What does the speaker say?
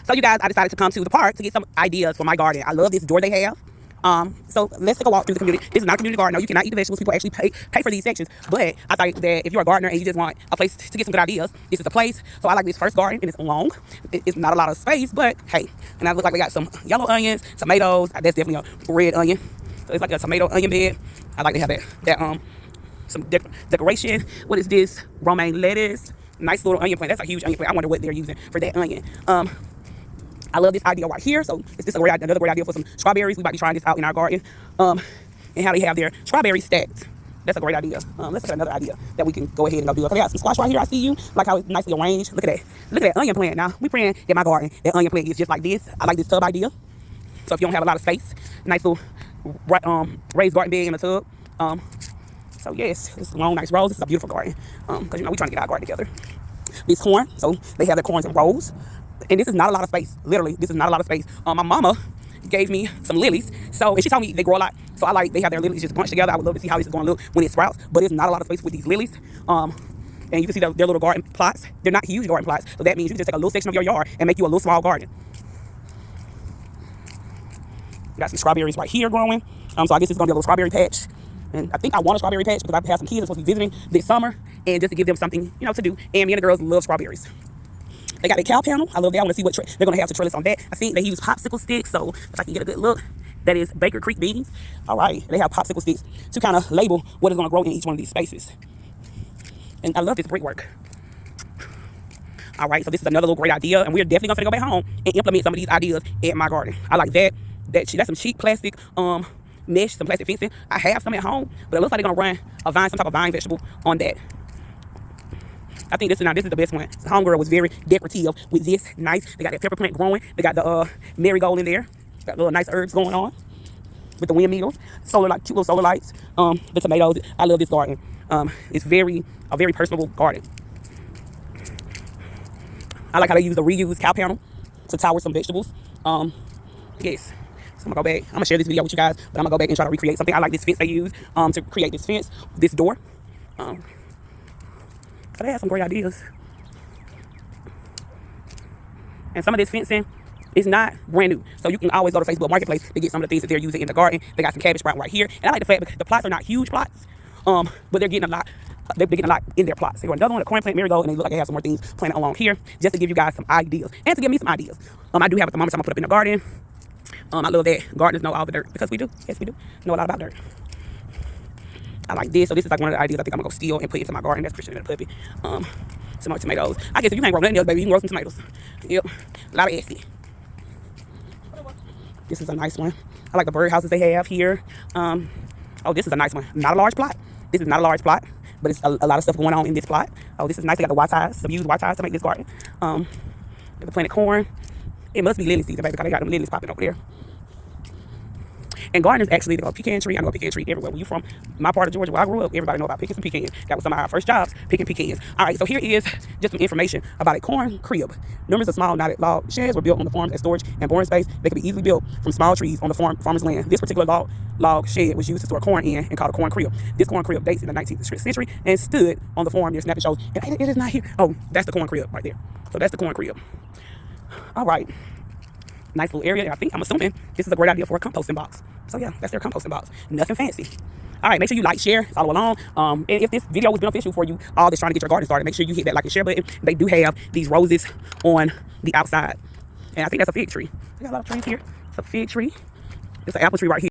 So you guys, I decided to come to the park to get some ideas for my garden. I love this door they have. So let's take a walk through the community. This is not a community garden. No, you cannot eat the vegetables. People actually pay for these sections. But I thought that if you're a gardener and you just want a place to get some good ideas, this is the place. So I like this first garden, and it's long. It's not a lot of space, but hey. And I look like we got some yellow onions, tomatoes. That's definitely a red onion. So it's like a tomato onion bed. I like to have that some decoration. What is this? Romaine lettuce. Nice little onion plant. That's a huge onion plant. I wonder what they're using for that onion. I love this idea right here. So is this another great idea for some strawberries? We might be trying this out in our garden. And how they have their strawberries stacked. That's a great idea. Let's look at another idea that we can go ahead and go do. Okay, I got some squash right here. I see you. Like how it's nicely arranged. Look at that. Look at that onion plant. Now, we praying in my garden that onion plant is just like this. I like this tub idea. So if you don't have a lot of space, nice little raised garden bed in a tub. So yes, this long, nice rows. This is a beautiful garden. Because you know we're trying to get our garden together. This corn. So they have their corns in rows. And this is not a lot of space. Literally, this is not a lot of space. My mama gave me some lilies. And she told me they grow a lot. So they have their lilies just bunched together. I would love to see how this is going to look when it sprouts. But it's not a lot of space with these lilies. And you can see their little garden plots. They're not huge garden plots. So that means you can just take a little section of your yard and make you a little small garden. Got some strawberries right here growing. So I guess it's going to be a little strawberry patch. And I think I want a strawberry patch because I have some kids that's supposed to be visiting this summer. And just to give them something, to do. And me and the girls love strawberries. They got a cow panel. I love that. I want to see what they're going to have to trellis on that. I think they use popsicle sticks. So if I can get a good look, that is Baker Creek beans. All right. They have popsicle sticks to kind of label what is going to grow in each one of these spaces. And I love this brickwork. All right. So this is another little great idea. And we're definitely going to go back home and implement some of these ideas in my garden. I like that. That's some cheap plastic mesh, some plastic fencing. I have some at home, but it looks like they're going to run some type of vine vegetable on that. I think this is the best one. The homegirl was very decorative with this. Nice. They got that pepper plant growing. They got the marigold in there. Got little nice herbs going on with the windmills. Cute little solar lights. The tomatoes. I love this garden. It's a very personable garden. I like how they use the reused cow panel to tower some vegetables. Yes. So I'm gonna go back. I'm gonna share this video with you guys, but I'm gonna go back and try to recreate something. I like this fence they use to create this fence, this door. So they have some great ideas. And some of this fencing is not brand new. So you can always go to Facebook Marketplace to get some of the things that they're using in the garden. They got some cabbage sprouting right here. And I like the fact that the plots are not huge plots. But they're getting a lot. They're getting a lot in their plots. They got another one, a corn plant, marigold, and they look like they have some more things planted along here just to give you guys some ideas and to give me some ideas. I do have at the moment I'm gonna put up in the garden. I love that gardeners know all the dirt because we do. Yes, we do know a lot about dirt. I like this. So this is like one of the ideas I think I'm gonna go steal and put into my garden. That's Christian and the puppy. Some more tomatoes. I guess if you can't grow nothing else, baby, you can grow some tomatoes. Yep. A lot of acid. This is a nice one. I like the birdhouses they have here. Oh, this is a nice one. Not a large plot. This is not a large plot, but it's a lot of stuff going on in this plot. Oh, this is nice. They got the white ties, some used white ties to make this garden. They planted corn. It must be lily season, baby, because they got them lilies popping over there. And gardeners actually, they go pecan tree. I know a pecan tree everywhere. When you're from my part of Georgia where I grew up, everybody know about picking some pecans. That was some of our first jobs, picking pecans. All right, so here is just some information about a corn crib. Numbers of small knotted log sheds were built on the farms as storage and boring space. They could be easily built from small trees on the farmer's land. This particular log shed was used to store corn in and called a corn crib. This corn crib dates in the 19th century and stood on the farm near snapping shows. And it is not here. Oh, that's the corn crib right there. So that's the corn crib. All right. Nice little area. I'm assuming this is a great idea for a composting box. So yeah, that's their composting box. Nothing fancy. All right, make sure you like, share, follow along. And if this video was beneficial for you, all that's trying to get your garden started, make sure you hit that like and share button. They do have these roses on the outside. And I think that's a fig tree. We got a lot of trees here. It's a fig tree. It's an apple tree right here.